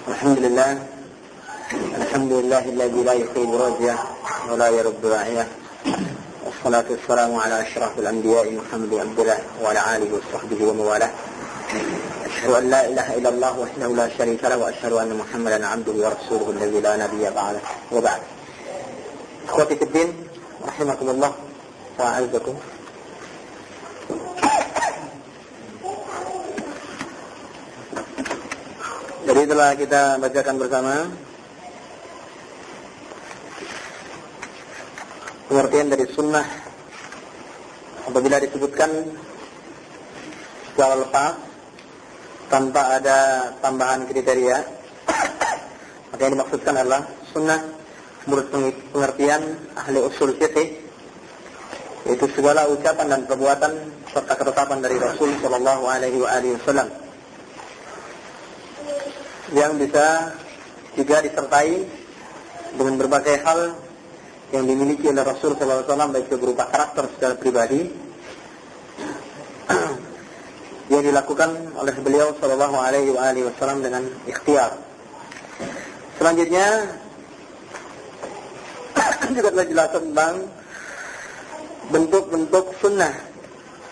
الحمد لله الذي لا يخيب رجيه ولا يرد راعيه، والصلاة والسلام على أشرف الأنبياء محمد عبد الله وعلى آله وصحبه وموالاه. أشهد أن لا إله إلا الله وحده لا شريك له، وأشهد أن محمدا عبده ورسوله الذي لا نبي بعده. وبعد. إخوتي في الدين رحمكم الله وأعزكم. Jadi telah kita bacakan bersama pengertian dari sunnah apabila disebutkan secara lepas tanpa ada tambahan kriteria, maka yang dimaksudkan adalah sunnah menurut pengertian ahli usul fiqh, yaitu segala ucapan dan perbuatan serta ketetapan dari Rasul Shallallahu Alaihi Wasallam yang bisa juga disertai dengan berbagai hal yang dimiliki oleh Rasul Sallallahu Alaihi Wasallam, baik itu berupa karakter secara pribadi yang dilakukan oleh beliau Sallallahu Alaihi Wasallam dengan ikhtiar. Selanjutnya juga telah jelaskan tentang bentuk-bentuk sunnah.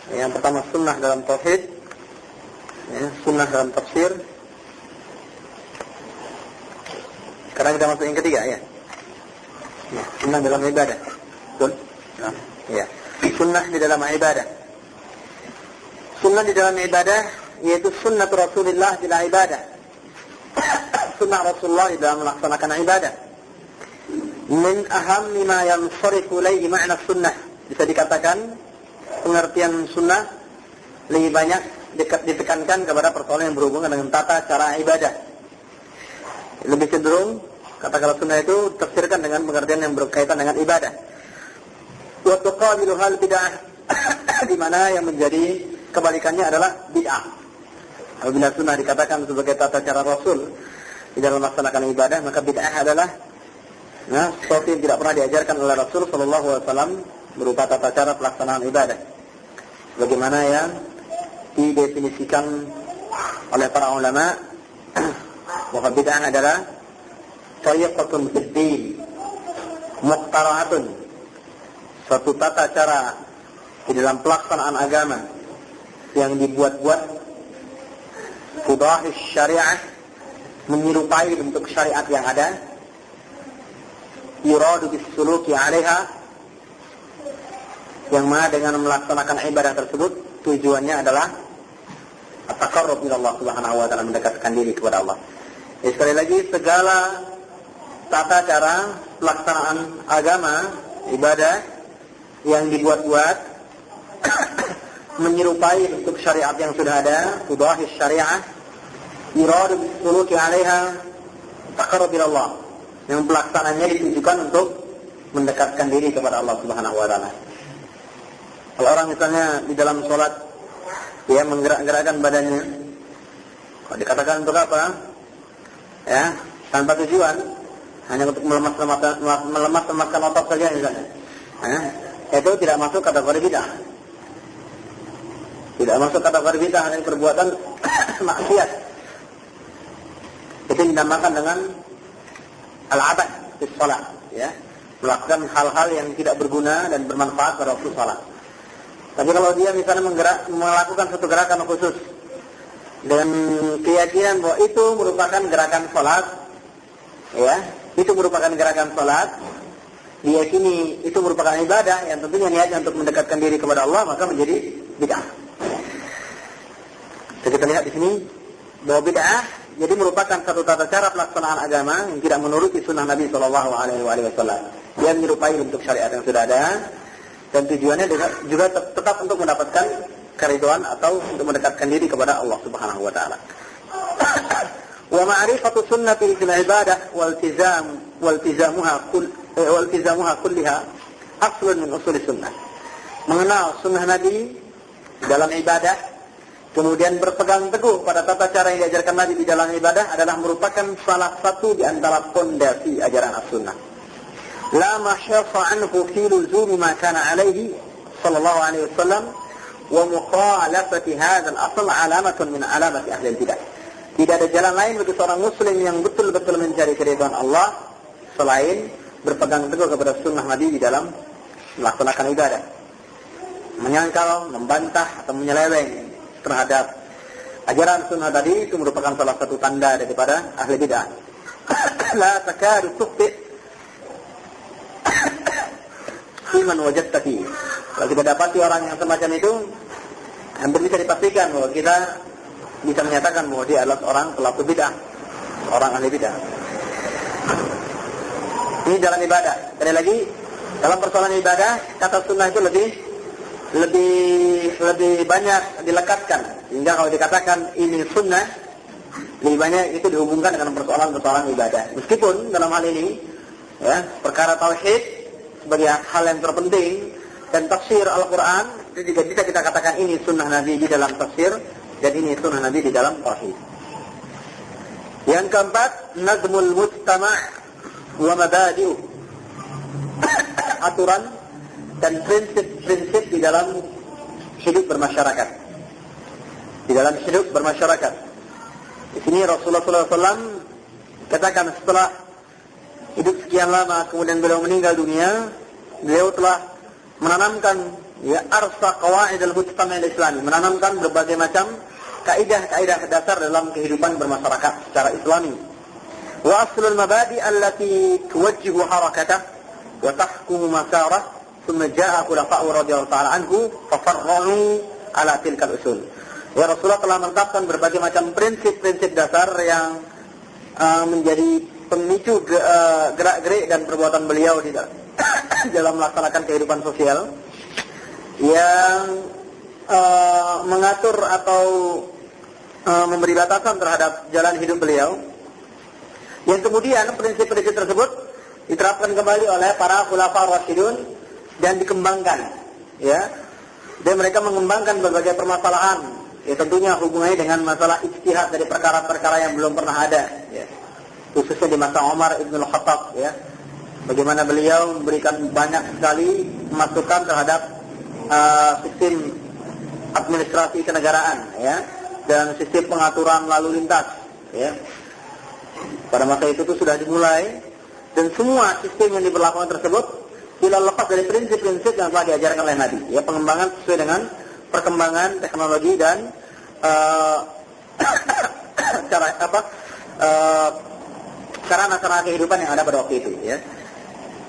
Yang pertama sunnah dalam tauhid, sunnah dalam tafsir. Sekarang kita masuk yang ketiga, ya. Sunnah dalam ibadah. Betul? Ya. Sunnah di dalam ibadah. Sunnah di dalam ibadah yaitu sunnah Rasulullah di dalam ibadah. Sunnah Rasulullah di dalam melaksanakan ibadah. Min ahammi ma yansarifu ilayhi ma'na sunnah. Bisa dikatakan pengertian sunnah lebih banyak ditekankan kepada persoalan yang berhubungan dengan tata cara ibadah. Lebih cenderung kata-kata sunnah itu tafsirkan dengan pengertian yang berkaitan dengan ibadah. Wa tuqabilu hal bid'ah, di mana yang menjadi kebalikannya adalah bid'ah. Apabila sunnah dikatakan sebagai tata cara Rasul di dalam melaksanakan ibadah, maka bid'ah adalah sesuatu yang tidak pernah diajarkan oleh Rasul Sallallahu Alaihi Wasallam berupa tata cara pelaksanaan ibadah. Bagaimana yang didefinisikan oleh para ulama, bahwa bid'ah adalah tariqatun fid-din muqtara'atun, suatu tata cara di dalam pelaksanaan agama yang dibuat-buat, tudahis syariah, menyerupai bentuk syariat yang ada, yuradu bis-suluki 'alaiha, yang mana dengan melaksanakan ibadah tersebut tujuannya adalah at-taqarrub ila Allah Subhanahu wa taala, mendekatkan diri kepada Allah. Sekali lagi, segala tata cara pelaksanaan agama, ibadah yang dibuat-buat menyerupai bentuk syariat yang sudah ada, tudahis syariah, yuradu bis-suluki 'alaiha, taqarrub ila Allah, yang pelaksananya ditujukan untuk mendekatkan diri kepada Allah Subhanahu wa taala. Kalau orang misalnya di dalam sholat dia menggerak-gerakkan badannya, kalau dikatakan untuk apa? Ya, tanpa tujuan, hanya untuk melemas-lemaskan otot saja misalnya. Itu tidak masuk kategori bid'ah. Tidak masuk kategori bid'ah, hanya perbuatan maksiat. Itu dinamakan dengan al-abad di shalah, ya, melakukan hal-hal yang tidak berguna dan bermanfaat pada waktu salat. Tapi kalau dia misalnya melakukan satu gerakan khusus dengan keyakinan bahwa itu merupakan gerakan salat, ya, itu merupakan gerakan salat, diyakini itu merupakan ibadah yang tentunya niatnya untuk mendekatkan diri kepada Allah, maka menjadi bid'ah. Jadi kita lihat di sini bahwa bid'ah jadi merupakan satu tata cara pelaksanaan agama yang tidak menuruti sunnah Nabi Shallallahu Alaihi Wasallam. Dia menyerupai bentuk syariat yang sudah ada, dan tujuannya juga tetap untuk mendapatkan keridhaan atau untuk mendekatkan diri kepada Allah Subhanahu wa taala. Wa ma'rifatu sunnati fil ibadah waltizamuha kullaha aslun min usul sunnah. Mengenal sunnah Nabi dalam ibadah, kemudian berpegang teguh pada tata cara yang diajarkan Nabi di dalam ibadah adalah merupakan salah satu di antara fondasi ajaran as-sunnah. La mahyafa anhu fi luzumi ma kana alaihi sallallahu alaihi wasallam wa mukhalafati hadzal asl alamatun min alamati ahli al-bidah. Tidak ada jalan lain bagi seorang muslim yang betul-betul mencari keridhaan Allah selain berpegang teguh kepada sunnah Nabi di dalam melaksanakan ibadah. Menyangkal, membantah atau menyeleweng terhadap ajaran sunnah tadi itu merupakan salah satu tanda daripada ahli bid'ah. La takadu tukhti fiman wajadta fi. Kalau kita dapati orang yang semacam itu, hampir bisa dipastikan bahwa kita bisa menyatakan bahwa dia adalah orang pelaku bid'ah, orang ahli bid'ah. Ini jalan ibadah. Sekali lagi, dalam persoalan ibadah, kata sunnah itu lebih banyak dilekatkan. Sehingga kalau dikatakan ini sunnah, lebih banyak itu dihubungkan dengan persoalan-persoalan ibadah. Meskipun dalam hal ini, ya, perkara tauhid sebagai hal yang terpenting dan tafsir Al-Quran itu juga bisa kita katakan ini sunnah Nabi di dalam tafsir dan ini sunnah Nabi di dalam tauhid. Yang keempat, nazmul mujtama' wa mabadi'u. Aturan dan prinsip-prinsip di dalam hidup bermasyarakat. Di dalam hidup bermasyarakat. Di sini Rasulullah SAW katakan setelah hidup sekian lama kemudian beliau meninggal dunia, beliau telah menanamkan arsa qawaid al-mujtama' al-islami, menanamkan berbagai macam kaidah-kaidah dasar dalam kehidupan bermasyarakat secara Islami. Wa aslul mabadi allati tuwajjihu harakatah wa tahkumu masarah, thumma jaa'a khulafa'u radhiyallahu ta'ala anhu fafarra'u ala tilkal usul. Ya, Rasulullah telah menetapkan berbagai macam prinsip-prinsip dasar yang menjadi pemicu gerak-gerik dan perbuatan beliau di dalam melaksanakan kehidupan sosial yang mengatur atau memberi batasan terhadap jalan hidup beliau, yang kemudian prinsip-prinsip tersebut diterapkan kembali oleh para khulafa rasyidun dan dikembangkan, ya. Dan mereka mengembangkan berbagai permasalahan, ya, tentunya hubungannya dengan masalah ijtihad dari perkara-perkara yang belum pernah ada, ya. Khususnya di masa Umar Ibn Khattab, ya. Bagaimana beliau memberikan banyak sekali masukan terhadap sistem administrasi kenegaraan, ya, dan sistem pengaturan lalu lintas, ya. Pada masa itu sudah dimulai, dan semua sistem yang diberlakukan tersebut tidak lepas dari prinsip-prinsip yang telah diajarkan oleh Nabi, ya, pengembangan sesuai dengan perkembangan teknologi dan sarana kehidupan yang ada pada waktu itu, ya.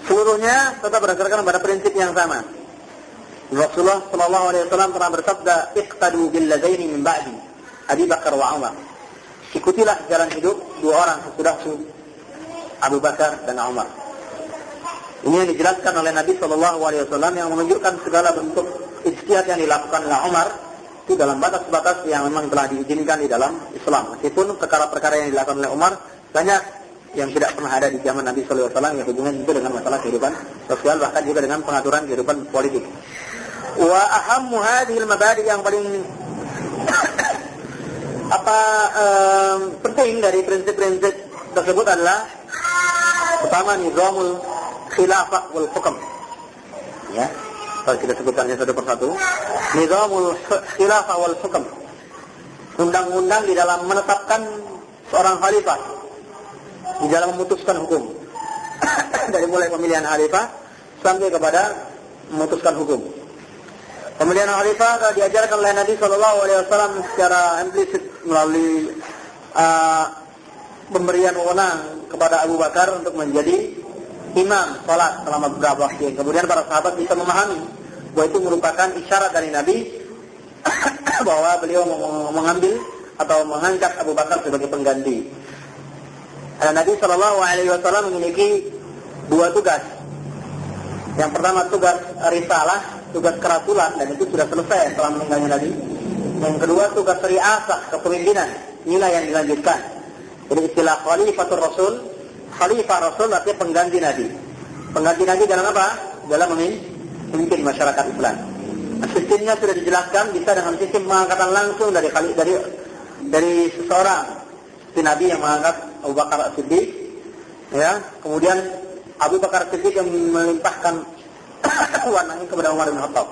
Seluruhnya tetap berdasarkan pada prinsip yang sama. Rasulullah sallallahu alaihi wasallam pernah bersabda, "Iqtadu bil ladaini min ba'di, Abi Bakar wa Umar." Ikutilah jalan hidup dua orang sesudahku, Abu Bakar dan Umar. Ini yang dijelaskan oleh Nabi sallallahu alaihi wasallam yang menunjukkan segala bentuk ijtihad yang dilakukan oleh Umar itu dalam batas-batas yang memang telah diizinkan di dalam Islam. Meskipun perkara-perkara yang dilakukan oleh Umar banyak yang tidak pernah ada di zaman Nabi sallallahu alaihi wasallam yang hubungan juga dengan masalah kehidupan sosial, bahkan juga dengan pengaturan kehidupan politik. Wa ahammu hadhihi al-mabadi, yang paling penting dari prinsip-prinsip tersebut adalah pertama nizamul khilafah wal hukm, ya. Kalau kita sebutkannya satu persatu, nizamul khilafah wal hukm, undang-undang di dalam menetapkan seorang khalifah, di dalam memutuskan hukum. Dari mulai pemilihan khalifah sampai kepada memutuskan hukum. Pemilihan khalifah diajarkan oleh Nabi SAW secara implisit melalui pemberian wewenang kepada Abu Bakar untuk menjadi imam salat selama beberapa waktu. Kemudian para sahabat bisa memahami bahwa itu merupakan isyarat dari Nabi bahwa beliau mengambil atau mengangkat Abu Bakar sebagai pengganti. Nabi SAW memiliki dua tugas. Yang pertama tugas risalah, tugas kerasulan, dan itu sudah selesai setelah meninggalnya Nabi. Yang kedua tugas riasah, kepemimpinan, inilah yang dilanjutkan. Jadi istilah khalifatul Rasul, khalifah Rasul artinya pengganti Nabi. Pengganti Nabi dalam apa? Dalam memimpin masyarakat Islam. Sistemnya sudah dijelaskan, bisa dengan sistem pengangkatan langsung dari seseorang. Si Nabi yang mengangkat Abu Bakar As-Siddiq, ya. Kemudian Abu Bakar As-Siddiq yang melimpahkan wewenang kepada Umar bin Khattab.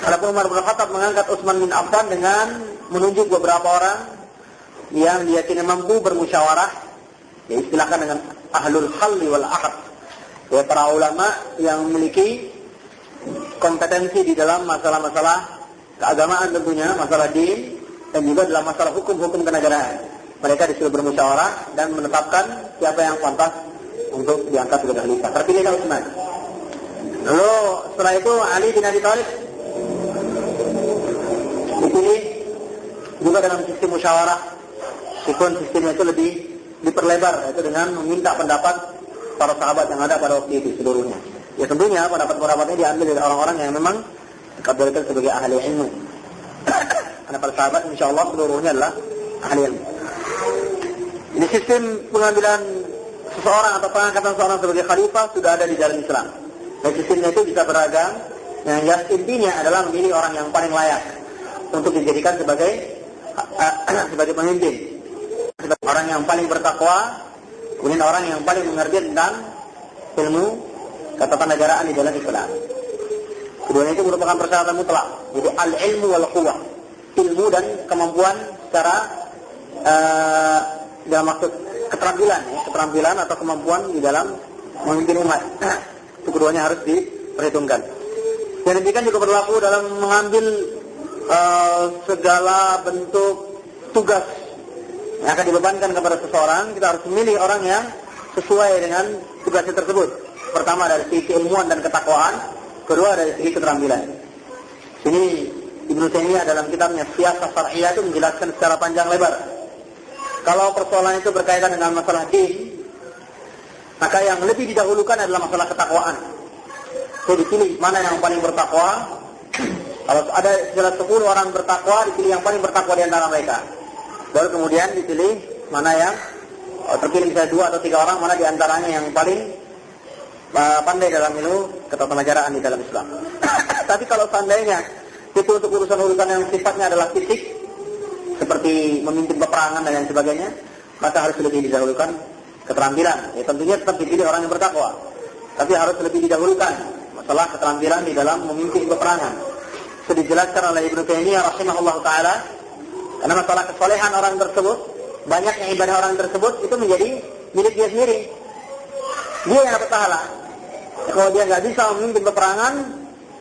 Adapun Umar bin Khattab mengangkat Utsman bin Affan dengan menunjuk beberapa orang yang dia tidak mampu bermusyawarah, ya istilahkan dengan ahlul halli wal aqd, ya para ulama yang memiliki kompetensi di dalam masalah-masalah keagamaan tentunya, masalah din, dan juga dalam masalah hukum-hukum kenegaraan. Mereka disuruh bermusyawarah dan menetapkan siapa yang pantas untuk diangkat sebagai khalifah. Terpilihlah Utsman. Lalu setelah itu Ali bin Abi Thalib dipilih juga dalam sistem musyawarah. Meskipun sistemnya itu lebih diperlebar, yaitu dengan meminta pendapat para sahabat yang ada pada waktu itu seluruhnya. Ya tentunya pendapat-pendapatnya diambil dari orang-orang yang memang dikabarkan sebagai ahli ilmu. Karena para sahabat insya Allah seluruhnya adalah ahli ilmu. Ini sistem pengambilan seseorang atau pengangkatan seseorang sebagai khalifah sudah ada di dalam Islam. Dan sistemnya itu bisa beragam. Yang intinya adalah memilih orang yang paling layak untuk dijadikan sebagai pemimpin. Orang yang paling bertakwa, kemudian orang yang paling mengerti tentang ilmu ketatanegaraan di dalam Islam. Keduanya itu merupakan persyaratan mutlak. Jadi al-ilmu wal quwwah, ilmu dan kemampuan secara dalam maksud keterampilan, ya, keterampilan atau kemampuan di dalam memimpin umat. Itu keduanya harus diperhitungkan. Dan demikian juga berlaku dalam mengambil segala bentuk tugas yang akan dibebankan kepada seseorang. Kita harus memilih orang yang sesuai dengan tugasnya tersebut. Pertama dari segi keilmuan dan ketakwaan, kedua dari segi keterampilan. Sini Ibnu Taimiyah dalam kitabnya Siyasah Syar'iyyah itu menjelaskan secara panjang lebar. Kalau persoalan itu berkaitan dengan masalah din, maka yang lebih didahulukan adalah masalah ketakwaan. Jadi dipilih mana yang paling bertakwa. Kalau ada sekitar 10 orang bertakwa, dipilih yang paling bertakwa di antara mereka. Baru kemudian dipilih mana yang terpilih misalnya 2 atau 3 orang, mana di antaranya yang paling pandai dalam ilmu ketatanegaraan di dalam Islam. Tapi kalau seandainya itu untuk urusan-urusan yang sifatnya adalah fisik, seperti memimpin peperangan dan lain sebagainya, maka harus lebih didahulukan keterampilan. Ya tentunya tetap dipilih orang yang bertakwa, tapi harus lebih didahulukan masalah keterampilan di dalam memimpin peperangan. Sudah dijelaskan oleh Ibnu Taimiyah rahimahullah taala, karena masalah kesolehan orang tersebut, banyaknya ibadah orang tersebut itu menjadi milik dia sendiri. Dia yang dapat pahala. Kalau dia nggak bisa memimpin peperangan,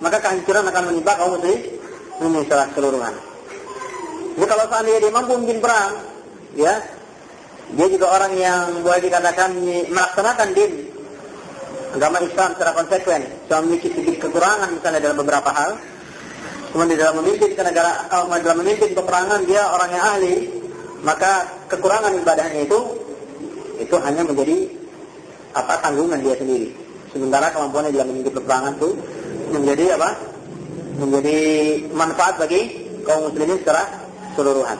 maka kehancuran akan menimpa kaum muslimin secara keseluruhan. Jadi kalau seandainya dia mampu memimpin perang, ya, dia juga orang yang boleh dikatakan melaksanakan din agama Islam secara konsekuen. Cuma memiliki sedikit kekurangan misalnya dalam beberapa hal. Kemudian di dalam memimpin peperangan dia orang yang ahli, maka kekurangan ibadahnya itu hanya menjadi tanggungan dia sendiri. Sementara kemampuannya dalam memimpin peperangan itu menjadi menjadi manfaat bagi kaum muslimin secara keseluruhan.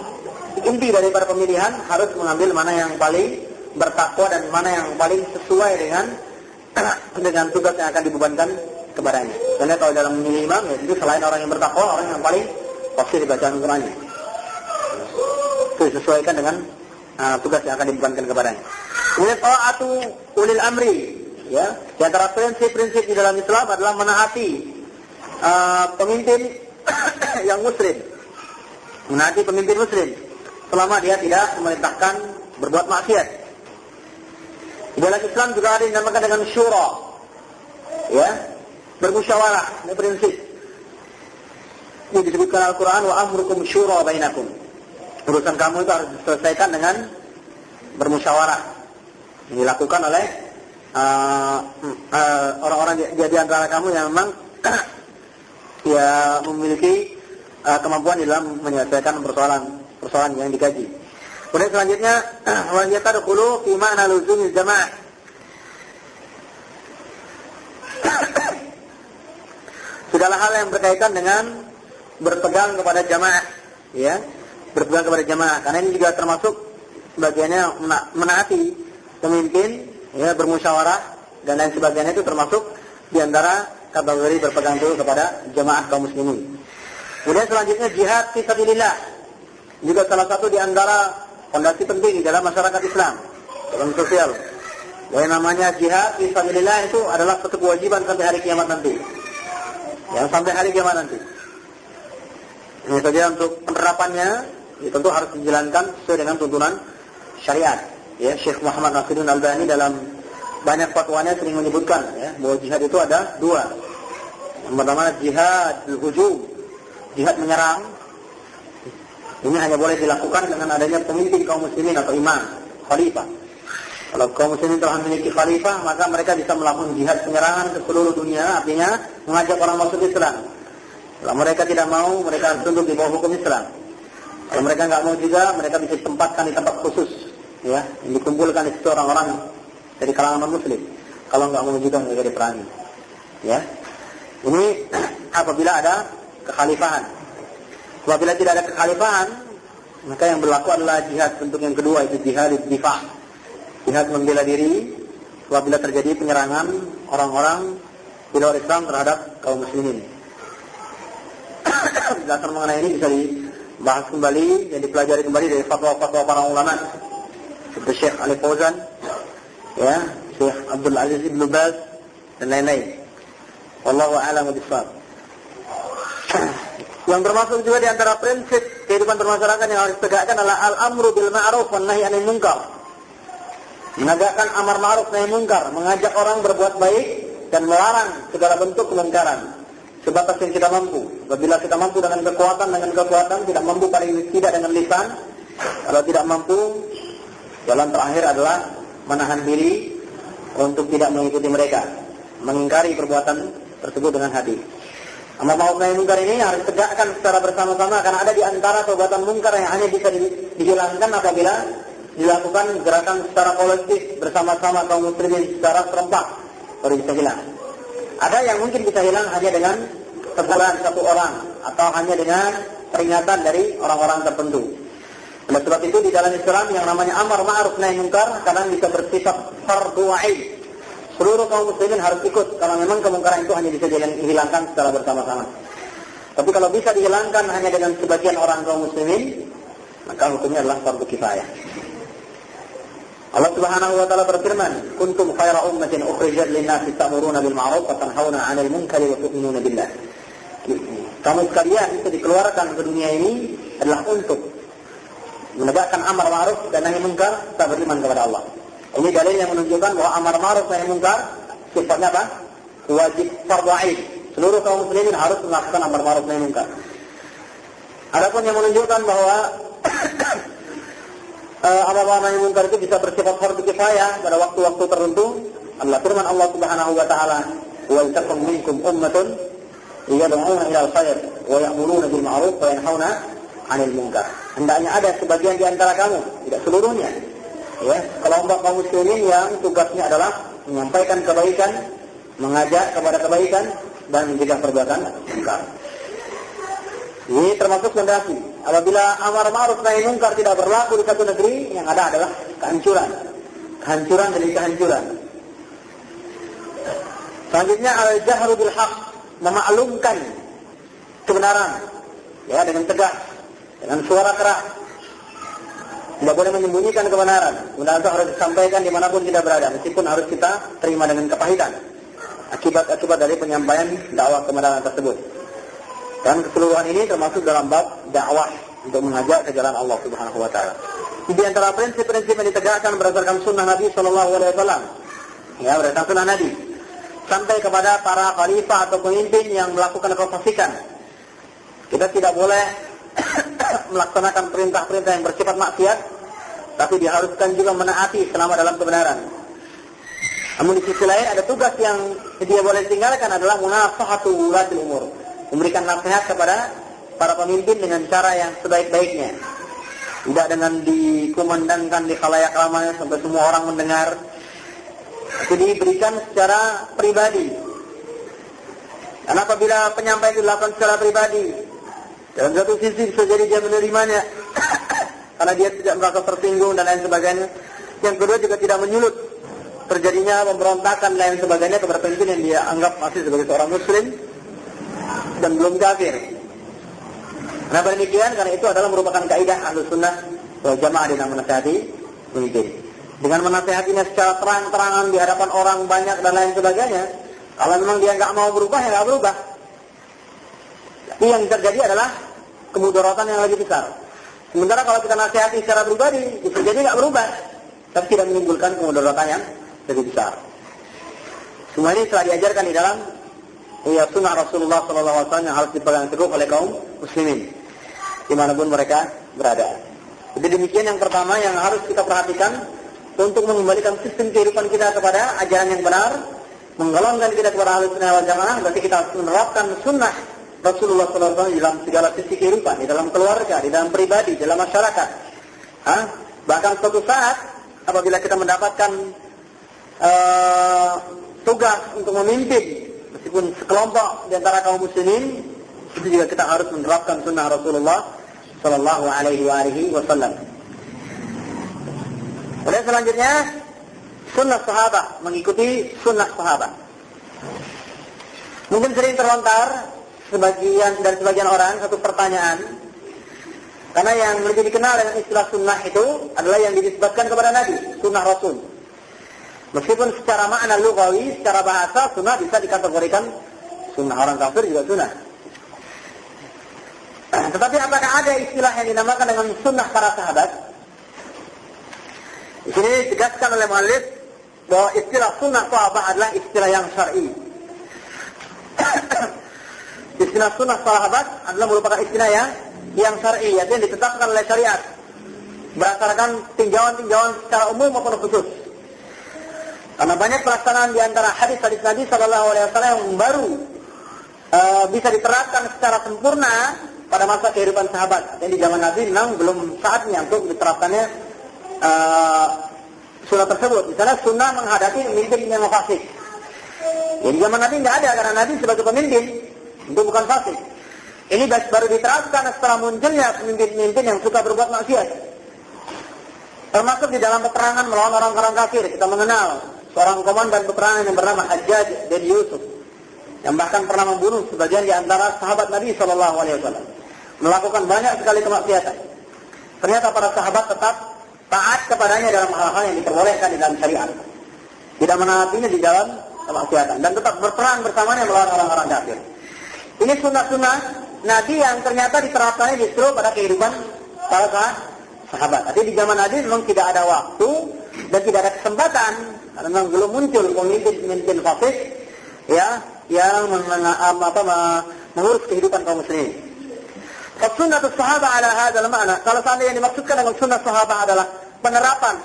Inti daripada pemilihan harus mengambil mana yang paling bertakwa dan mana yang paling sesuai dengan tugas yang akan dibebankan kepadanya. Karena kalau dalam memilih imam, ya, itu selain orang yang bertakwa, orang yang paling pasti dibacaan Al-Qurannya. Itu disesuaikan dengan tugas yang akan dibebankan kepadanya. Kemudian ta'atu ulil amri, ya. Di antara prinsip-prinsip di dalam Islam adalah menaati pemimpin yang muslim. Menaati pemimpin muslim selama dia tidak memerintahkan berbuat maksiat. Di dalam Islam juga ada yang dinamakan dengan syura, ya, bermusyawarah. Ini prinsip. Ini disebutkan Al-Quran, wa amrukum syura bainakum. Urusan kamu itu harus diselesaikan dengan bermusyawarah. Ini dilakukan oleh orang-orang di antara kamu yang memang ya memiliki kemampuan dalam menyelesaikan persoalan yang dikaji. Kemudian selanjutnya, wa yatadkhulu fi ma'na luzumil jamaah. Segala hal yang berkaitan dengan berpegang kepada jamaah, ya, berpegang kepada jamaah. Karena ini juga termasuk bagiannya menaati pemimpin, ya, bermusyawarah dan lain sebagainya, itu termasuk di antara kategori berpegang teguh kepada jamaah kaum muslimin. Kemudian selanjutnya jihad fi sabilillah, juga salah satu di antara fondasi penting dalam masyarakat Islam, dalam sosial. Yang namanya jihad fi sabilillah itu adalah satu kewajiban sampai hari kiamat nanti. Yang sampai hari kiamat nanti. Ini saja untuk penerapannya, tentu harus dijalankan sesuai dengan tuntunan syariat. Ya, Syekh Muhammad Nasiruddin Albani dalam banyak fatwanya sering menyebutkan ya, bahwa jihad itu ada dua. Yang pertama jihad al-hujum, jihad menyerang. Ini hanya boleh dilakukan dengan adanya pemimpin kaum muslimin atau imam, khalifah. Kalau kaum muslimin telah memiliki khalifah, maka mereka bisa melakukan jihad penyerangan ke seluruh dunia, artinya mengajak orang masuk Islam. Kalau mereka tidak mau, mereka harus tunduk di bawah hukum Islam. Kalau mereka nggak mau juga, mereka bisa ditempatkan di tempat khusus, ya, yang dikumpulkan di situ orang-orang dari kalangan non-muslim. Kalau nggak mau juga, mereka diperangi. Ya, ini apabila ada kekhalifahan. Apabila tidak ada kekhalifahan, maka yang berlaku adalah jihad bentuk yang kedua, itu jihad difa', jihad membela diri. Apabila terjadi penyerangan orang-orang di luar Islam terhadap kaum muslimin. Penjelasan mengenai ini bisa dibahas kembali, yang dipelajari kembali dari fatwa-fatwa para ulama seperti Syekh Ali Fauzan, ya, Syekh Abdul Aziz Ibn Baz dan lain-lain. Wallahu a'lam bishawab. Yang termasuk juga di antara prinsip kehidupan bermasyarakat yang harus ditegakkan adalah al-amru bil ma'ruf wan nahi 'anil munkar. Menegakkan amar ma'ruf nahi munkar, mengajak orang berbuat baik dan melarang segala bentuk kemungkaran. Sebatas yang kita mampu. Apabila kita mampu dengan kekuatan, tidak mampu paling tidak dengan lisan. Kalau tidak mampu, jalan terakhir adalah menahan diri untuk tidak mengikuti mereka, mengingkari perbuatan tersebut dengan hati. Amar ma'ruf nahi munkar ini harus tegakkan secara bersama-sama, karena ada di antara perbuatan munkar yang hanya bisa dihilangkan apabila dilakukan gerakan secara kolektif bersama-sama kaum muslimin secara serempak, baru bisa hilang. Ada yang mungkin bisa hilang hanya dengan teguran satu orang atau hanya dengan peringatan dari orang-orang tertentu. Oleh sebab itu di dalam Islam yang namanya amar ma'ruf nahi munkar kadang bisa bersifat fardhu 'ain. Seluruh kaum muslimin harus ikut, karena memang kemungkaran itu hanya bisa dihilangkan secara bersama-sama. Tapi kalau bisa dihilangkan hanya dengan sebagian orang kaum muslimin, maka hukumnya adalah fardhu kifayah. Allah Subhanahu wa taala berfirman, "Kuntum khaira ummatin ukhrijat lin-nasi ta'muruna bil ma'ruf wa tanhauna 'anil munkari wa tu'minuna billah." Kamu sekalian itu dikeluarkan ke dunia ini adalah untuk menegakkan amar ma'ruf dan nahi munkar serta beriman kepada Allah. Ini dalil yang menunjukkan bahwa amar ma'ruf nahi munkar sifatnya apa? Wajib fardhu 'ain. Seluruh kaum muslimin harus melakukan amar ma'ruf nahi munkar. Adapun yang menunjukkan bahwa amar ma'ruf nahi munkar itu bisa bersifat fardhu kifayah pada waktu-waktu tertentu adalah firman Allah Subhanahu wa taala, "Wa takum minkum ummatun yad'una ila al-khair wa ya'muruna bil ma'ruf wa yanhauna 'anil munkar." Hendaknya ada sebagian di antara kamu, tidak seluruhnya, ya, kelompok kaum muslimin yang tugasnya adalah menyampaikan kebaikan, mengajak kepada kebaikan dan mencegah perbuatan munkar. Ini termasuk fondasi. Apabila amar ma'ruf nahi munkar tidak berlaku di satu negeri, yang ada adalah kehancuran. Kehancuran demi kehancuran. Selanjutnya al-jahru bil haqq, memaklumkan kebenaran, ya, dengan tegas, dengan suara keras. Tidak boleh menyembunyikan kebenaran. Kebenaran itu harus disampaikan dimanapun kita berada, meskipun harus kita terima dengan kepahitan akibat dari penyampaian dakwah kebenaran tersebut. Dan keseluruhan ini termasuk dalam bab dakwah untuk mengajak ke jalan Allah Subhanahu wa taala. Di antara prinsip-prinsip yang ditegakkan berdasarkan sunnah Nabi sallallahu alaihi wasallam, ya, berdasarkan sunnah Nabi, sampai kepada para khalifah atau pemimpin yang melakukan kefasikan. Kita tidak boleh melaksanakan perintah-perintah yang bersifat maksiat, tapi diharuskan juga menaati selama dalam kebenaran. Namun di sisi lain ada tugas yang dia boleh tinggalkan adalah munasahatu ulatil umur, memberikan nasihat kepada para pemimpin dengan cara yang sebaik-baiknya, tidak dengan dikumandangkan di khalayak ramai sampai semua orang mendengar. Itu diberikan secara pribadi. Dan apabila penyampaian dilakukan secara pribadi, dalam satu sisi bisa jadi dia menerimanya karena dia tidak merasa tersinggung dan lain sebagainya. Yang kedua juga tidak menyulut terjadinya pemberontakan dan lain sebagainya kepada pemimpin yang dia anggap masih sebagai seorang muslim dan belum kafir. Kenapa demikian? Karena itu adalah merupakan kaidah Ahlus Sunnah wal Jamaah dalam menasihati pemimpin. Dengan menasihatinya secara terang-terangan di hadapan orang banyak dan lain sebagainya, kalau memang dia nggak mau berubah, ya nggak berubah. Tapi yang terjadi adalah kemudaratan yang lebih besar. Sementara kalau kita nasihati secara pribadi, bisa jadi nggak berubah, tapi tidak menimbulkan kemudaratan yang lebih besar. Semua ini telah diajarkan di dalam sunnah Rasulullah SAW yang harus dipegang teguh oleh kaum muslimin dimanapun mereka berada. Jadi demikian yang pertama yang harus kita perhatikan untuk mengembalikan sistem kehidupan kita kepada ajaran yang benar, menggolongkan kita kepada Ahlus Sunnah wal Jamaah. Berarti kita harus menerapkan sunnah Rasulullah SAW di dalam segala sisi kehidupan, di dalam keluarga, di dalam pribadi, di dalam masyarakat. Bahkan suatu saat apabila kita mendapatkan tugas untuk memimpin, meskipun sekelompok di antara kaum muslimin, itu juga kita harus menerapkan sunnah Rasulullah Sallallahu Alaihi Wasallam. Kemudian selanjutnya sunnah sahabat, mengikuti sunnah sahabat. Mungkin sering terlontar dari sebagian orang satu pertanyaan, karena yang lebih dikenal dengan istilah sunnah itu adalah yang dinisbatkan kepada Nabi, sunnah Rasul. Meskipun secara makna lughawi, secara bahasa sunnah bisa dikategorikan sunnah orang kafir juga sunnah. Tetapi apakah ada istilah yang dinamakan dengan sunnah para sahabat? Di sini ditegaskan oleh muallif bahwa istilah sunnah sahabat adalah istilah yang syar'i. Istilah sunnah sahabat adalah merupakan istilah yang syar'i, yaitu yang ditetapkan oleh syariat berdasarkan tinjauan-tinjauan secara umum maupun khusus. Karena banyak pelaksanaan di antara hadis-hadis Nabi Sallallahu Alaihi Wasallam yang baru bisa diterapkan secara sempurna pada masa kehidupan sahabat. Jadi di zaman Nabi memang belum saatnya untuk diterapkannya sunnah tersebut. Misalnya sunnah menghadapi pemimpin yang fasik. Jadi di zaman Nabi nggak ada, karena Nabi sebagai pemimpin itu bukan fasik. Ini baru diterapkan setelah munculnya pemimpin-pemimpin yang suka berbuat maksiat. Termasuk di dalam peperangan melawan orang-orang kafir. Kita mengenal seorang komandan peperangan yang bernama Hajjaj bin Yusuf, yang bahkan pernah membunuh sebagian di antara sahabat Nabi Sallallahu Alaihi Wasallam, melakukan banyak sekali kemaksiatan. Ternyata para sahabat tetap taat kepadanya dalam hal-hal yang diperbolehkan di dalam syariat, tidak menaatinya di dalam kemaksiatan, dan tetap berperang bersamanya melawan orang-orang kafir. Ini sunnah-sunnah Nabi yang ternyata diterapkannya justru pada kehidupan para sahabat. Jadi di zaman Nabi memang tidak ada waktu dan tidak ada kesempatan, karena memang belum muncul pemimpin-pemimpin fasik yang mengurus kehidupan kaum muslimin. Sunnah sahabat ala hadzal ma'na. Kalau seandainya dimaksudkan dengan sunnah sahabat adalah penerapan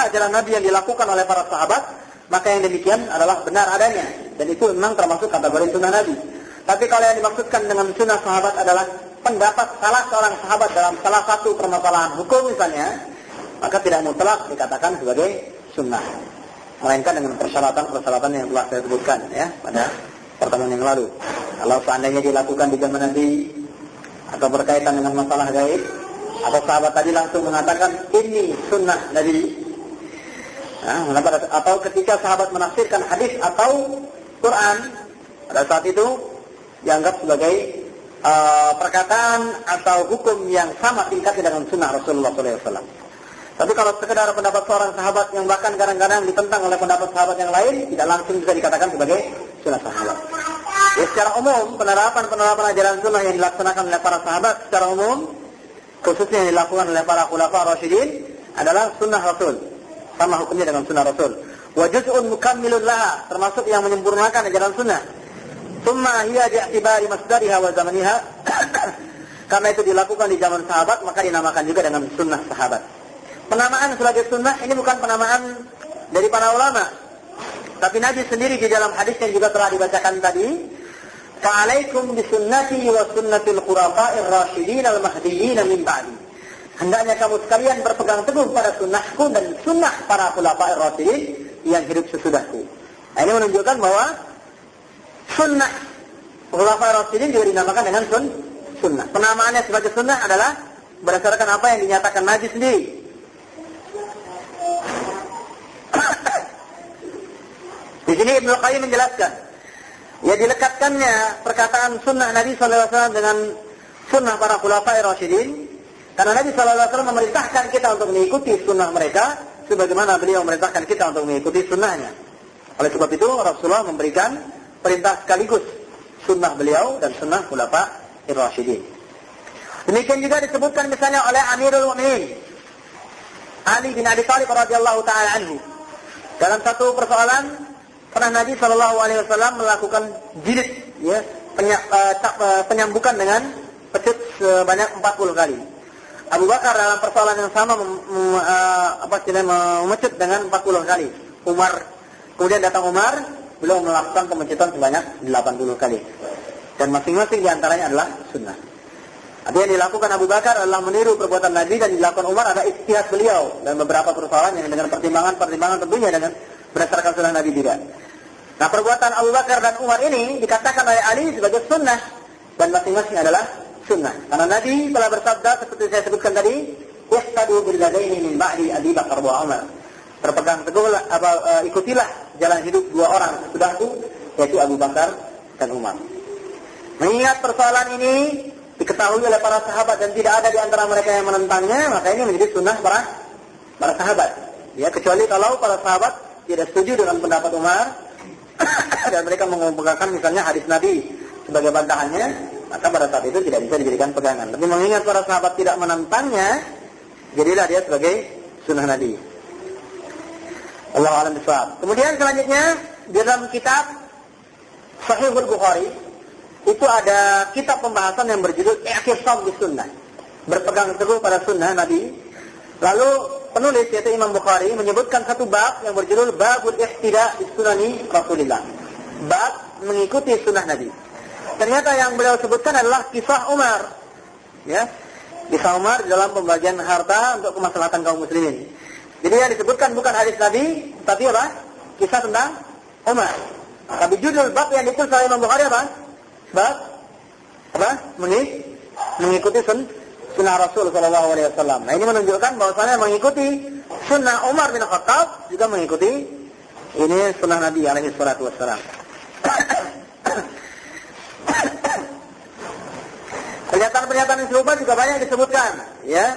ajaran Nabi yang dilakukan oleh para sahabat, maka yang demikian adalah benar adanya, dan itu memang termasuk kategori sunnah Nabi. Tapi kalau yang dimaksudkan dengan sunnah sahabat adalah pendapat salah seorang sahabat dalam salah satu permasalahan hukum misalnya, maka tidak mutlak dikatakan sebagai sunnah, melainkan dengan persyaratan-persyaratan yang telah saya sebutkan pada pertemuan yang lalu. Kalau seandainya dilakukan di zaman Nabi atau berkaitan dengan masalah gaib, atau sahabat tadi langsung mengatakan ini sunnah Nabi, atau ketika sahabat menafsirkan hadis atau Quran, pada saat itu dianggap sebagai perkataan atau hukum yang sama tingkatnya dengan sunnah Rasulullah SAW. Tapi kalau sekedar pendapat seorang sahabat yang bahkan kadang-kadang ditentang oleh pendapat sahabat yang lain, tidak langsung bisa dikatakan sebagai sunnah sahabat. Ya, secara umum penerapan ajaran sunnah yang dilaksanakan oleh para sahabat secara umum, khususnya yang dilakukan oleh para khulafa rasyidin, adalah sunnah Rasul, sama hukumnya dengan sunnah Rasul. Wa juz'un mukammilun laha, termasuk yang menyempurnakan ajaran sunnah. Tsumma hiya bi'tibari masdariha wa zamaniha. Karena itu dilakukan di zaman sahabat, maka dinamakan juga dengan sunnah sahabat. Penamaan sebagai sunnah ini bukan penamaan dari para ulama, tapi Nabi sendiri di dalam hadis yang juga telah dibacakan tadi, fa'alaikum bisunnati wa sunnatil khulafa'ir rasyidin al-mahdiyyin min ba'di. Hendaknya kamu sekalian berpegang teguh pada sunnahku dan sunnah para khulafa'ir rasyidin yang hidup sesudahku. Nah, ini menunjukkan bahwa sunnah khulafa'ir rasyidin juga dinamakan dengan sunnah. Penamaannya sebagai sunnah adalah berdasarkan apa yang dinyatakan Nabi sendiri. Di sini Ibnu Qayyim menjelaskan, ya dilekatkannya perkataan sunnah Nabi SAW dengan sunnah para khulafa'ir rasyidin, karena Nabi SAW memerintahkan kita untuk mengikuti sunnah mereka, sebagaimana beliau memerintahkan kita untuk mengikuti sunnahnya. Oleh sebab itu Rasulullah memberikan perintah sekaligus sunnah beliau dan sunnah khulafa'ir rasyidin. Demikian juga disebutkan misalnya oleh Amirul Mukminin Ali bin Abi Thalib radhiyallahu taala anhu. Dalam satu persoalan pernah Nabi sallallahu alaihi wasallam melakukan jilid, ya, penyambukan dengan pecut sebanyak 40 kali. Abu Bakar dalam persoalan yang sama memecut dengan 40 kali. Kemudian datang Umar, beliau melakukan pemecutan sebanyak 80 kali. Dan masing-masing diantaranya adalah sunnah. Tapi yang dilakukan Abu Bakar adalah meniru perbuatan Nabi, dan dilakukan Umar adalah ijtihad beliau dan beberapa persoalan yang dengan pertimbangan tentunya dengan berdasarkan sunnah Nabi juga. Nah, perbuatan Abu Bakar dan Umar ini dikatakan oleh Ali sebagai sunnah, dan masing-masing adalah sunnah. Karena Nabi telah bersabda seperti saya sebutkan tadi, "Ihtadu bil ladaini min ba'di Abi Bakar wa Umar." Berpegang teguhlah, ikutilah jalan hidup dua orang sesudahku, yaitu Abu Bakar dan Umar. Mengingat persoalan ini diketahui oleh para sahabat dan tidak ada di antara mereka yang menentangnya, maka ini menjadi sunnah para sahabat. Ya, kecuali kalau para sahabat tidak setuju dengan pendapat Umar dan mereka mengungkapkan misalnya hadis Nabi sebagai bantahannya, maka pada saat itu tidak bisa dijadikan pegangan. Tapi mengingat para sahabat tidak menentangnya, jadilah dia sebagai sunnah Nabi. Allahu a'lam bishawab. Kemudian selanjutnya di dalam kitab Sahihul Bukhari itu ada kitab pembahasan yang berjudul I'tisam bis Sunnah, berpegang teguh pada sunnah Nabi. Lalu penulis yaitu Imam Bukhari menyebutkan satu bab yang berjudul Babul Ihtida bis Sunani Rasulillah, bab mengikuti sunnah Nabi. Ternyata yang beliau sebutkan adalah kisah Umar, ya, kisah Umar dalam pembagian harta untuk kemaslahatan kaum muslimin. Jadi yang disebutkan bukan hadis Nabi, tapi apa? Kisah tentang Umar. Tapi judul bab yang ditulis oleh Imam Bukhari apa? Bab apa? Mengikuti sunnah Rasul sallallahu alaihi wasallam. Nah, ini menunjukkan bahwasanya mengikuti sunnah Umar bin Khattab juga mengikuti ini sunnah Nabi alaihi salatu wasallam. Pernyataan-pernyataan yang serupa juga banyak disebutkan, ya,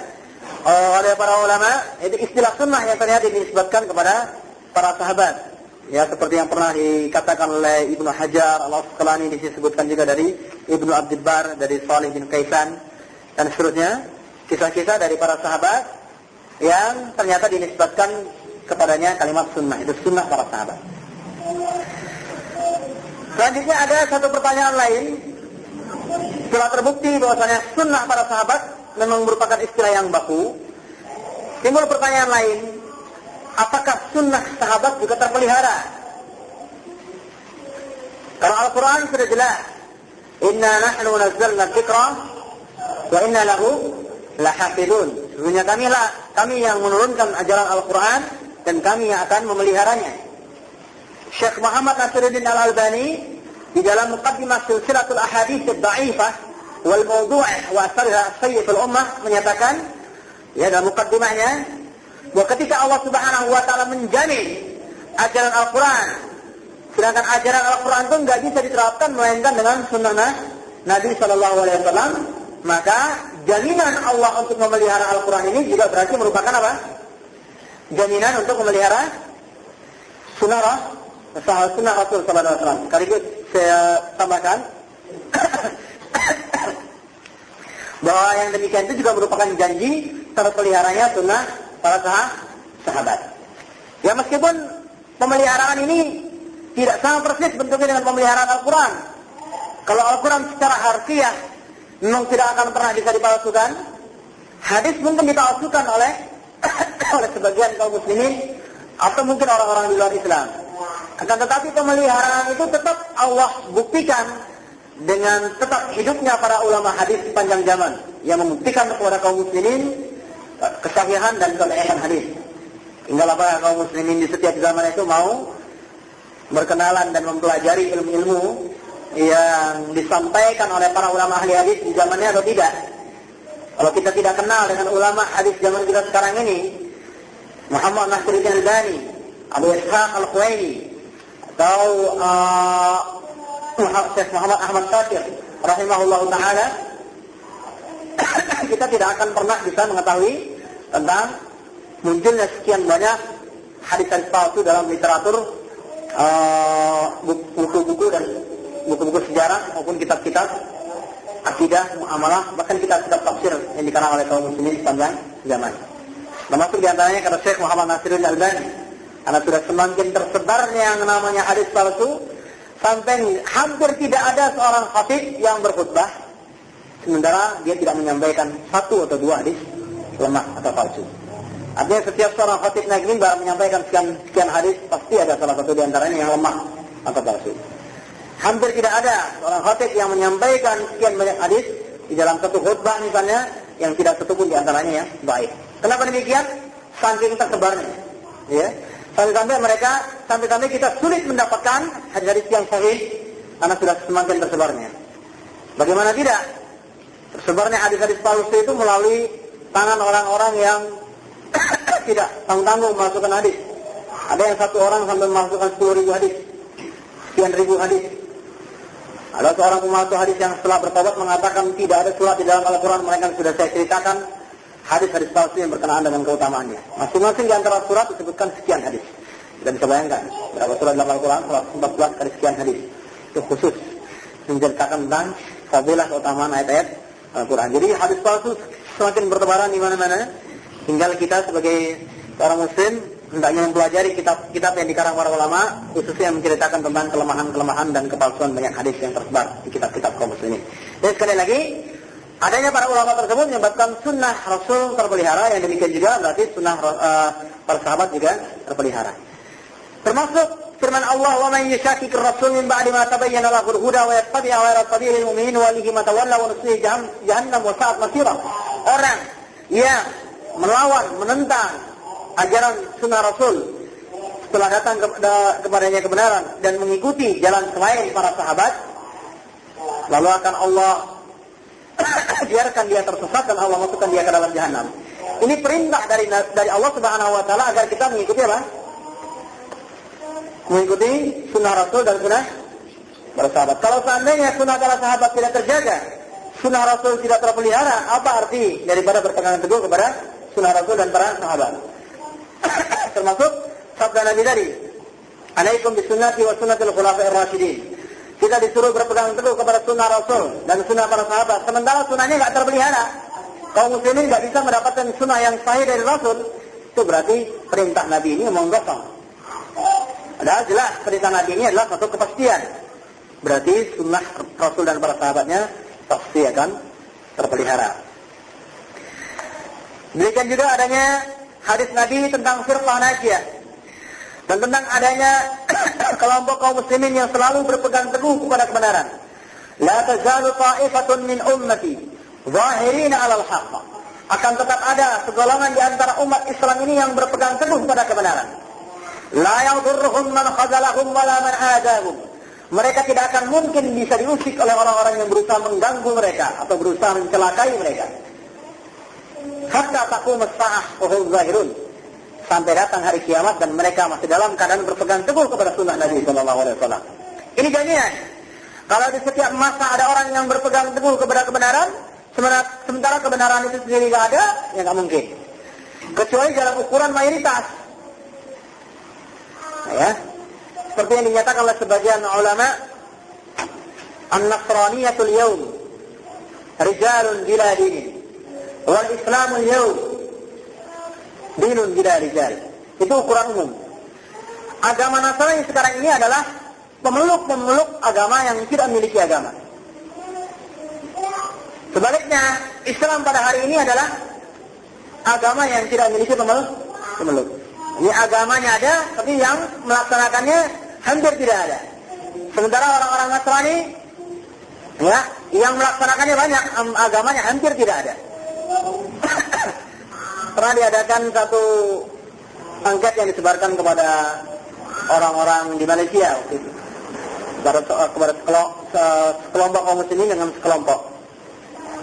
oleh para ulama. Itu istilah sunnah yang ternyata disebutkan kepada para sahabat. Ya, seperti yang pernah dikatakan oleh Ibnu Hajar Al-Asqalani, disebutkan juga dari Ibnu Abdul Bar, dari Salih bin Kaisan, dan seterusnya. Kisah-kisah dari para sahabat yang ternyata dinisbatkan kepadanya kalimat sunnah. Itu sunnah para sahabat. Selanjutnya ada satu pertanyaan lain. Setelah terbukti bahwasanya sunnah para sahabat memang merupakan istilah yang baku, timbul pertanyaan lain. Apakah sunnah sahabat juga terpelihara? Kalau Al-Quran sudah jelas, Inna nahnu nazzalna dzikra wa inna lahu lahafidun. Sesungguhnya kami yang menurunkan ajaran Al-Quran dan kami yang akan memeliharanya. Syekh Muhammad Nasiruddin Al-Albani di dalam Muqaddimah Silsilatul Ahadits Ad-Dha'ifah wal Mawdu'ah wa Asarha Sayyi fil Ummah menyatakan, ya, dalam muqaddimahnya, bahwa ketika Allah Subhanahu wa taala menjamin ajaran Al-Quran, sedangkan ajaran Al-Quran itu nggak bisa diterapkan melainkan dengan sunnah Nabi sallallahu alaihi wasallam, maka jaminan Allah untuk memelihara Al-Quran ini juga berarti merupakan apa? Jaminan untuk memelihara sunnah Rasul sallallahu alaihi wasallam. Sekaligus saya tambahkan bahwa yang demikian itu juga merupakan janji terpeliharanya sunnah para sahabat. Ya, meskipun pemeliharaan ini tidak sama persis bentuknya dengan pemeliharaan Al-Quran. Kalau Al-Quran secara harfiah memang tidak akan pernah bisa dipalsukan, hadis mungkin dipalsukan oleh sebagian kaum muslimin atau mungkin orang-orang di luar Islam. Akan tetapi pemeliharaan itu tetap Allah buktikan dengan tetap hidupnya para ulama hadis sepanjang zaman yang membuktikan kepada kaum muslimin kesahihan dan kesahihan hadis. Tinggal apa kaum muslimin di setiap zaman itu mau berkenalan dan mempelajari ilmu-ilmu yang disampaikan oleh para ulama ahli hadis di zamannya atau tidak. Kalau kita tidak kenal dengan ulama hadis zaman kita sekarang ini, Muhammad Nasiruddin Al-Albani, Abu Ishaq Al-Khuwaini, atau Syekh Muhammad Ahmad Shakir rahimahullah ta'ala, kita tidak akan pernah bisa mengetahui tentang munculnya sekian banyak hadis-hadis palsu dalam literatur, buku-buku dan buku-buku sejarah maupun kitab-kitab akidah, muamalah, bahkan kitab-kitab tafsir yang dikarang oleh kaum muslimin sepanjang zaman. Termasuk diantaranya kata Syekh Muhammad Nasiruddin Albani, karena sudah semakin tersebarnya yang namanya hadis palsu, sampai hampir tidak ada seorang khatib yang berkhutbah sementara dia tidak menyampaikan satu atau dua hadis lemah atau palsu. Artinya setiap seorang khatib naik mimbar menyampaikan sekian hadis, pasti ada salah satu di antaranya yang lemah atau palsu. Hampir tidak ada seorang khatib yang menyampaikan sekian banyak hadis di dalam satu khutbah misalnya yang tidak satu pun di antaranya yang baik. Kenapa demikian? Saking tersebarnya, ya. Sampai kita sulit mendapatkan hadis-hadis yang sahih karena sudah semakin tersebarnya. Bagaimana tidak? Tersebarnya hadis-hadis palsu itu melalui tangan orang-orang yang tidak tanggung-tanggung memasukkan hadis. Ada yang satu orang sampai memasukkan 10.000 hadis, sekian ribu hadis. Ada seorang pemalsu hadis yang setelah bertobat mengatakan tidak ada surat di dalam Al-Quran, mereka sudah saya ceritakan hadis-hadis palsu yang berkenaan dengan keutamaannya. Masing-masing di antara surat disebutkan sekian hadis. Kita bisa bayangkan berapa surat dalam Al-Quran, 14 kali sekian hadis. Itu khusus menceritakan tentang fadilah keutamaan ayat-ayat Al-Quran. Jadi hadis palsu semakin bertebaran di mana-mana. Tinggal kita sebagai orang muslim hendaknya mempelajari kitab-kitab yang dikarang para ulama, khususnya yang menceritakan tentang kelemahan-kelemahan dan kepalsuan banyak hadis yang tersebar di kitab-kitab kaum muslimin. Dan sekali lagi, adanya para ulama tersebut menyebabkan sunnah Rasul terpelihara, yang demikian juga berarti sunnah para sahabat juga terpelihara. Termasuk firman Allah, "Wa man yushaqiqir rasul min ba'di ma tabayyana lahul huda wa yattabi' ghayra sabilil mu'minin nuwallihi ma tawalla wa nuslihi jahannam wa sa'at masira." Orang yang melawan, menentang ajaran sunnah Rasul setelah datang kepadanya kebenaran dan mengikuti jalan selain para sahabat, lalu akan Allah biarkan dia tersesat dan Allah masukkan dia ke dalam jahanam. Ini perintah dari Allah Subhanahu wa taala agar kita mengikuti apa? Mengikuti sunnah Rasul dan sunnah para sahabat. Kalau seandainya sunnah para sahabat tidak terjaga, sunnah Rasul tidak terpelihara, apa arti daripada berpegang teguh kepada sunnah Rasul dan para sahabat? Termasuk sabda Nabi tadi, "Alaikum bisunnati wa sunnatil khulafa'ir rasyidin." Kita disuruh berpegang teguh kepada sunnah Rasul dan sunnah para sahabat. Sementara sunnahnya nggak terpelihara, kaum muslimin nggak bisa mendapatkan sunnah yang sahih dari Rasul. Itu berarti perintah Nabi ini omong kosong. Padahal jelas perintah Nabi ini adalah satu kepastian. Berarti sunnah Rasul dan para sahabatnya pasti akan terpelihara. Demikian juga adanya hadis Nabi tentang firqah najiyah dan tentang adanya kelompok kaum muslimin yang selalu berpegang teguh kepada kebenaran. La tazalu ta'ifatun min ummati zahirina 'alal haqq. Akan tetap ada segolongan di antara umat Islam ini yang berpegang teguh kepada kebenaran. La yadurruhum man khazalahum wala man adahum. Mereka tidak akan mungkin bisa diusik oleh orang-orang yang berusaha mengganggu mereka atau berusaha mencelakai mereka. Hatta taqum as-sa'ah wa hum zahirun. Sampai datang hari kiamat dan mereka masih dalam keadaan berpegang teguh kepada sunnah Nabi sallallahu alaihi wasallam. Ini jaminan. Kalau di setiap masa ada orang yang berpegang teguh kepada kebenaran, sementara kebenaran itu sendiri tidak ada, ya nggak mungkin. Kecuali dalam ukuran mayoritas. Ya. Seperti yang dinyatakan oleh sebagian ulama, "An-Nasraniyatul yawm rijalun bila dinin. Wal Islamul yawm dinun bila rijal." Itu ukuran umum. Agama Nasrani sekarang ini adalah pemeluk-pemeluk agama yang tidak memiliki agama. Sebaliknya, Islam pada hari ini adalah agama yang tidak memiliki pemeluk. Ini agamanya ada, tapi yang melaksanakannya hampir tidak ada. Sementara orang-orang Nasrani, ya, yang melaksanakannya banyak, agamanya hampir tidak ada. Pernah diadakan satu angket yang disebarkan kepada orang-orang di Malaysia waktu itu, kepada sekelompok kaum muslimin dengan sekelompok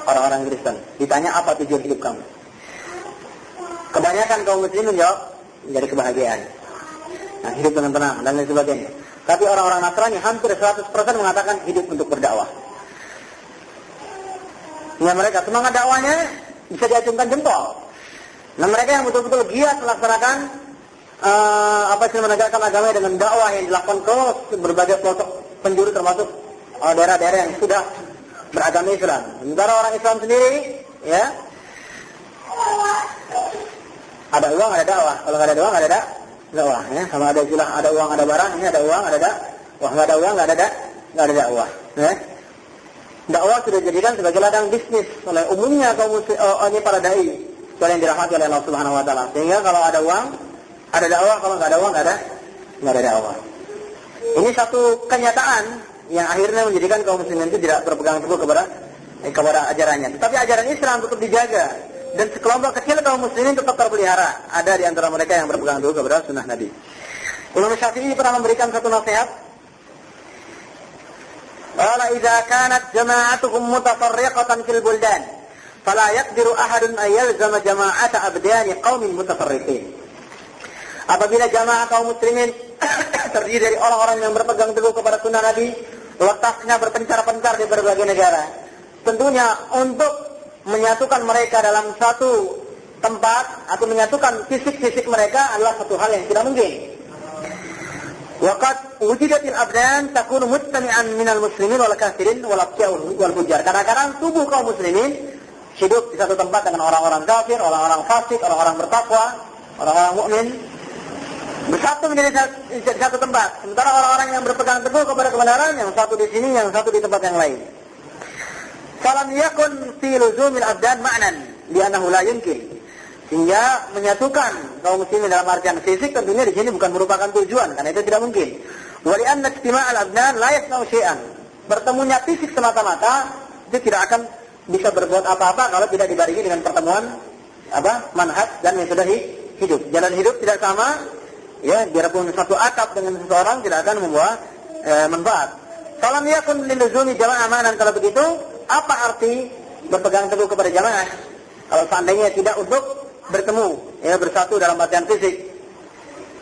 orang-orang Kristen. Ditanya, apa tujuan hidup kamu? Kebanyakan kaum muslimin menjawab, mencari kebahagiaan, hidup dengan tenang dan lain sebagainya. Tapi orang-orang Nasrani hampir 100% mengatakan hidup untuk berdakwah. Nah, mereka semangat dakwahnya bisa diacungkan jempol. Nah, mereka yang betul-betul giat melaksanakan menegakkan agama dengan dakwah yang dilakukan ke berbagai pelosok penjuru, termasuk daerah-daerah yang sudah beragama Islam. Sementara orang Islam sendiri, ya, ada uang, ada dakwah. Kalau nggak ada uang, nggak ada dakwah. Ya, sama ada istilah ada uang, ada barang. Ini ada uang, ada dakwah. Nggak ada uang, nggak ada dakwah. Ya. Dakwah sudah dijadikan sebagai ladang bisnis oleh umumnya kaum ini para dai, yang dirahmati oleh Allah Subhanahu Wa Taala. Sehingga kalau ada uang, ada dakwah. Kalau nggak ada uang, nggak ada dakwah. Ini satu kenyataan yang akhirnya menjadikan kaum muslimin itu tidak berpegang teguh kepada ajarannya. Tetapi ajaran Islam tetap dijaga, dan sekelompok kecil kaum muslimin tetap terpelihara. Ada di antara mereka yang berpegang teguh kepada sunnah Nabi. Imam Syafi'i pernah memberikan satu nasihat. Qala idza kanat jama'atuhum mutafarriqatan fil buldan, fala yaqdiru ahadun an yalzama jama'ata abdani qaumin mutafarriqin. Apabila jamaah kaum muslimin terdiri dari orang-orang yang berpegang teguh kepada sunnah Nabi, letaknya berpencar-pencar di berbagai negara, tentunya untuk menyatukan mereka dalam satu tempat atau menyatukan fisik-fisik mereka adalah satu hal yang tidak mungkin. Waqad wujidatil abdan takunu mujtami'an minal muslimin wal kafirin wal absya'u wal fujar. Kadang-kadang tubuh kaum muslimin hidup di satu tempat dengan orang-orang kafir, orang-orang fasik, orang-orang bertakwa, orang-orang mukmin, bersatu menjadi satu tempat. Sementara orang-orang yang berpegang teguh kepada kebenaran, yang satu di sini, yang satu di tempat yang lain. Falam yakun fi luzumil abdan ma'nan li'annahu la yumkin. Sehingga menyatukan kaum muslimin dalam artian fisik tentunya di sini bukan merupakan tujuan, karena itu tidak mungkin. Wa li'anna istima'al abdan la yasna'u syai'an. Bertemunya fisik semata-mata itu tidak akan bisa berbuat apa-apa kalau tidak dibarengi dengan pertemuan manhaj dan metode hidup. Jalan hidup tidak sama. Ya, biarpun satu atap dengan seseorang tidak akan membawa manfaat. Falam yakun liluzumi jama'ah amanan. Kalau begitu, apa arti berpegang teguh kepada jamaah kalau seandainya tidak untuk bertemu, ya, bersatu dalam artian fisik?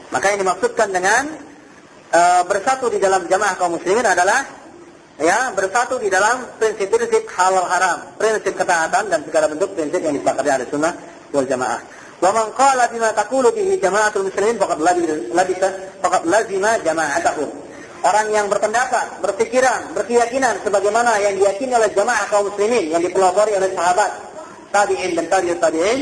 Maka yang dimaksudkan dengan bersatu di dalam jamaah kaum muslimin adalah, ya, bersatu di dalam prinsip-prinsip halal haram, prinsip ketaatan dan segala bentuk prinsip yang disepakati oleh sunnah wal jamaah. Wa man qala bima taqulu bihi jama'atul muslimin faqad lazima jama'atahu. Orang yang berpendapat, berpikiran, berkeyakinan sebagaimana yang diyakini oleh jamaah kaum muslimin yang dipelopori oleh sahabat, tabi'in dan tabi'in,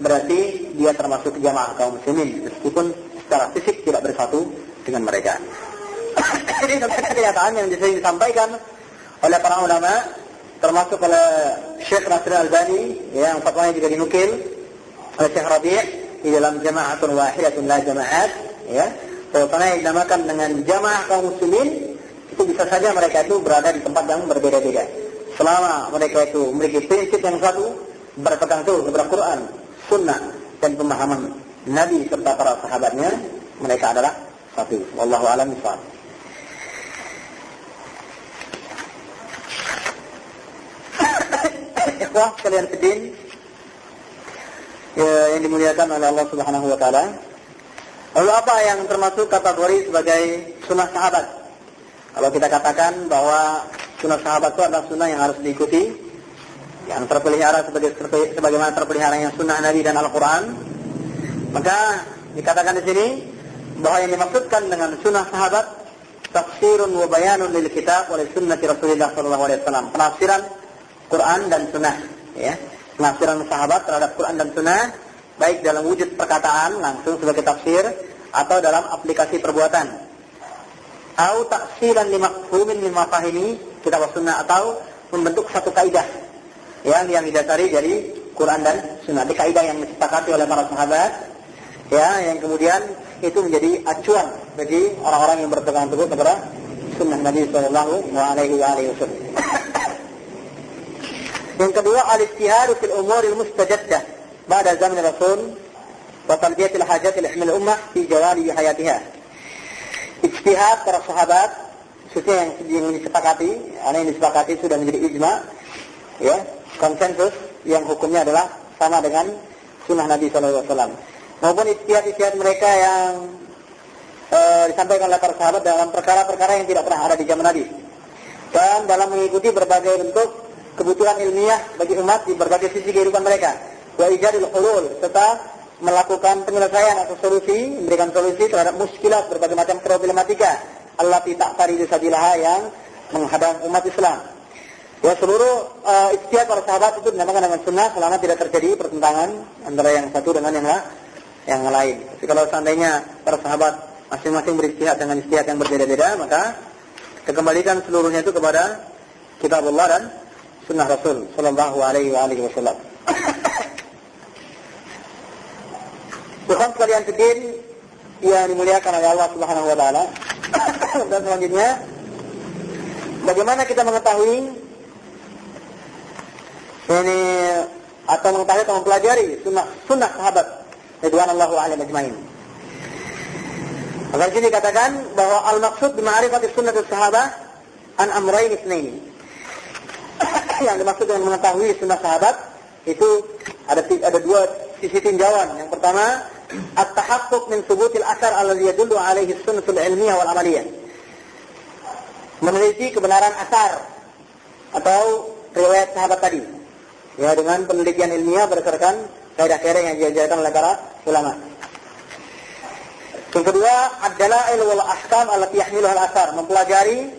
berarti dia termasuk jamaah kaum muslimin meskipun secara fisik tidak bersatu dengan mereka. Ini kenyataan yang sering disampaikan oleh para ulama, termasuk oleh Syekh Nasir Al-Albani, yang fatwanya juga dinukil oleh Syekh Rabi' di dalam jama'atun wahidatun la jama'at, ya, bahwasanya yang dinamakan dengan jamaah kaum muslimin itu bisa saja mereka itu berada di tempat yang berbeda-beda. Selama mereka itu memiliki prinsip yang satu, berpegang teguh kepada Quran, sunnah dan pemahaman Nabi serta para sahabatnya, mereka adalah satu. Wallahu a'lam bishawab. Ikhwah sekalian sedin yang dimuliakan oleh Allah Subhanahu wa taala. Lalu apa yang termasuk kategori sebagai sunnah sahabat? Kalau kita katakan bahwa sunnah sahabat itu adalah sunnah yang harus diikuti, yang terpelihara sebagaimana terpeliharanya sunnah Nabi dan Al-Quran, maka dikatakan di sini bahwa yang dimaksudkan dengan sunnah sahabat tafsirun wa bayanun lil kitab wa li sunnati Rasulillah sallallahu alaihi wasallam. Penafsiran Quran dan sunnah, ya. Penafsiran sahabat terhadap Quran dan sunnah, baik dalam wujud perkataan langsung sebagai tafsir atau dalam aplikasi perbuatan. Au ta'silan li mafhumin min mafahimi kitab wa sunnah, atau membentuk satu kaidah yang didasari dari Quran dan sunnah. Di kaidah yang disepakati oleh para sahabat, ya, yang kemudian itu menjadi acuan bagi orang-orang yang berpegang teguh kepada sunnah Nabi sallallahu alaihi wasallam. Yang kedua, al-ijtihad fil umuril mustajaddah ba'da zaman Rasul wa talbiyatil hajat al-ihmal ummah fi jawali hayatiha. Ijtihad para sahabat, khususnya yang disepakati, yang disepakati sudah menjadi ijma, ya, konsensus yang hukumnya adalah sama dengan sunnah Nabi sallallahu alaihi wasallam, maupun ijtihad mereka yang disampaikan oleh para sahabat dalam perkara-perkara yang tidak pernah ada di zaman Nabi, dan dalam mengikuti berbagai bentuk kebutuhan ilmiah bagi umat di berbagai sisi kehidupan mereka, wa ijadil hulul, serta melakukan penyelesaian atau solusi, memberikan solusi terhadap muskilat berbagai macam problematika allati ta'taridu sabilaha, yang menghadang umat Islam. Ya, seluruh ijtihad para sahabat itu dinamakan dengan sunnah selama tidak terjadi pertentangan antara yang satu dengan yang lain. Jadi kalau seandainya para sahabat masing-masing berijtihad dengan ijtihad yang berbeda-beda, maka kita kembalikan seluruhnya itu kepada kitabullah dan sunnah Rasul sallallahu alaihi wasallam. Bukan sekalian fiddin yang dimuliakan oleh Allah Subhanahu wa taala. Dan selanjutnya, bagaimana kita mengetahui ini atau mengetahui atau mempelajari sunnah sahabat radhiyallahu anhum ajma'in. Maka di sini dikatakan bahwa al-maqsud bi ma'rifati sunnati sahabah an amrayn itsnain. Yang dimaksud dengan mengetahui sunnah sahabat itu ada dua sisi tinjauan. Yang pertama, at-tahaqquq min thubutil athar alladhi yadullu alaihi sunnatul ilmiyah wal amaliyah. Meneliti kebenaran asar atau riwayat sahabat tadi. Ya, dengan penelitian ilmiah berdasarkan kaidah-kaidah yang diajarkan oleh para ulama. Yang kedua, ad-dalail wal ahkam allati yahmiluha al-athar, mempelajari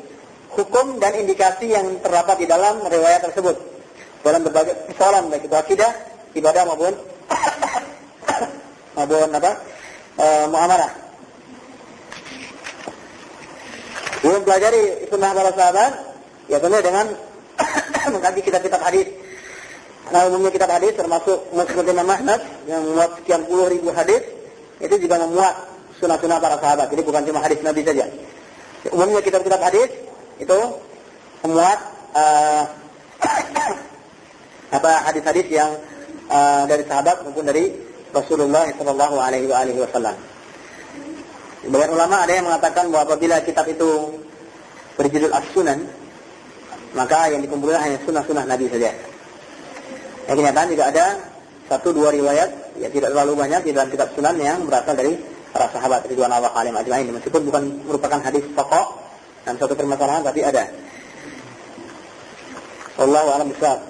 hukum dan indikasi yang terdapat di dalam riwayat tersebut dalam berbagai persoalan, baik itu akidah, ibadah maupun muamalah. Dia mempelajari sunnah para sahabat, ya tentunya dengan mengkaji kitab-kitab hadis. Nah, umumnya kitab hadis termasuk Musnad Imam Ahmad yang memuat sekian puluh ribu hadis, itu juga memuat sunnah-sunnah para sahabat. Jadi bukan cuma hadis Nabi saja. Umumnya kitab-kitab hadis itu memuat hadis-hadis yang dari sahabat maupun dari Rasulullah sallallahu alaihi wasallam. Sebagian ulama ada yang mengatakan bahwa apabila kitab itu berjudul As-Sunan, maka yang dikumpulkan hanya sunnah-sunnah Nabi saja. Yang kenyataan juga ada 1-2 riwayat, ya tidak terlalu banyak di dalam kitab Sunan yang berasal dari para sahabat radhiyallahu anhum ajma'in, meskipun bukan merupakan hadis pokok dan suatu permasalahan, tapi ada. Wallahu a'lam bishawab.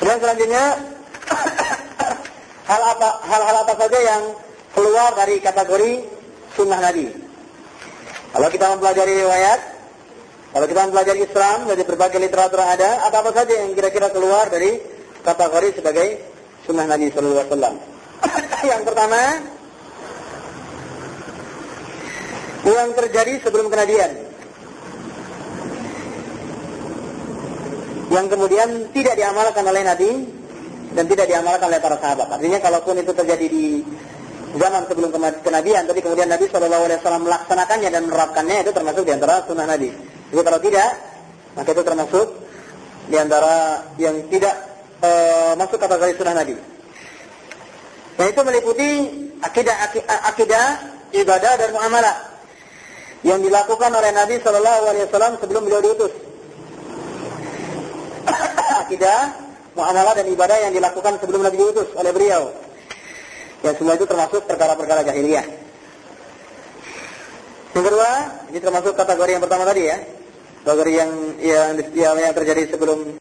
Selanjutnya hal-hal apa saja yang keluar dari kategori sunnah Nabi. Kalau kita mempelajari riwayat, kalau kita mempelajari Islam dari berbagai literatur ada, apa saja yang kira-kira keluar dari kategori sebagai sunnah Nabi sallallahu alaihi wasallam. Yang pertama, yang terjadi sebelum kenabian, yang kemudian tidak diamalkan oleh Nabi dan tidak diamalkan oleh para sahabat. Artinya kalaupun itu terjadi di zaman sebelum kenabian, tapi kemudian Nabi SAW melaksanakannya dan menerapkannya, itu termasuk di antara sunnah Nabi. Jadi kalau tidak, maka itu termasuk di antara yang tidak masuk kategori sunnah Nabi. Dan itu meliputi akidah, ibadah dan muamalah yang dilakukan oleh Nabi SAW sebelum beliau diutus. Akidah, muamalah dan ibadah yang dilakukan sebelum Nabi diutus oleh beliau. Yang semua itu termasuk perkara-perkara jahiliyah. Yang kedua, ini termasuk kategori yang pertama tadi ya. Kategori yang terjadi sebelum